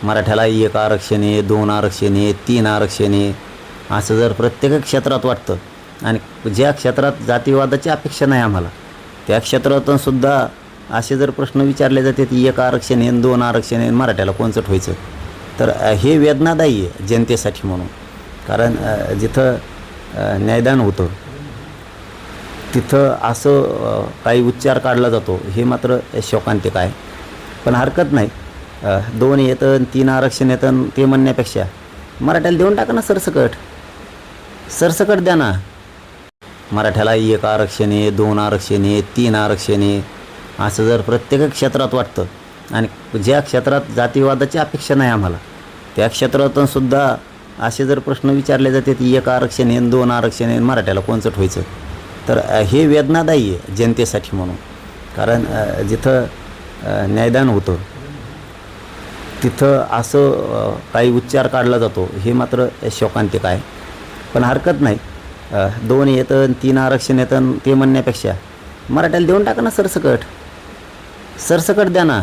मराठ्याला 1 आरक्षण आहे, 2 आरक्षण आहे, 3 आरक्षण आहे, असं जर प्रत्येक क्षेत्रात वाटतं आणि ज्या क्षेत्रात जातीवादाची अपेक्षा नाही आम्हाला, त्या क्षेत्रातून सुद्धा असे जर प्रश्न विचारले जाते की 1 आरक्षण आहे, 2 आरक्षण आहे, मराठ्याला कोणचं ठेवायचं, तर हे वेदनादायी आहे जनतेसाठी. म्हणून कारण जिथं न्यायदान होतं तिथं असं काही उच्चार काढला जातो, हे मात्र शोकांतिक आहे. पण हरकत नाही, 2 येतं, 3 आरक्षण येतं ते म्हणण्यापेक्षा मराठ्याला देऊन टाका ना सरसकट द्या ना. मराठ्याला 1 आरक्षण आहे, 2 आरक्षण आहे, 3 आरक्षण आहे, असं जर प्रत्येक क्षेत्रात वाटतं आणि ज्या क्षेत्रात जातीवादाची अपेक्षा नाही आम्हाला, त्या क्षेत्रातून सुद्धा असे जर प्रश्न विचारले जाते की 1 आरक्षण आहे, 2 आरक्षण आहे, मराठ्याला कोणचं ठेवायचं, तर हे वेदनादायी आहे जनतेसाठी. म्हणून कारण जिथं न्यायदान होतं तिथं असं काही उच्चार काढला जातो, हे मात्र शोकांतिक आहे. पण हरकत नाही, 2 येतं, 3 आरक्षण येतं ते म्हणण्यापेक्षा मराठ्याला देऊन टाका ना सरसकट द्या ना.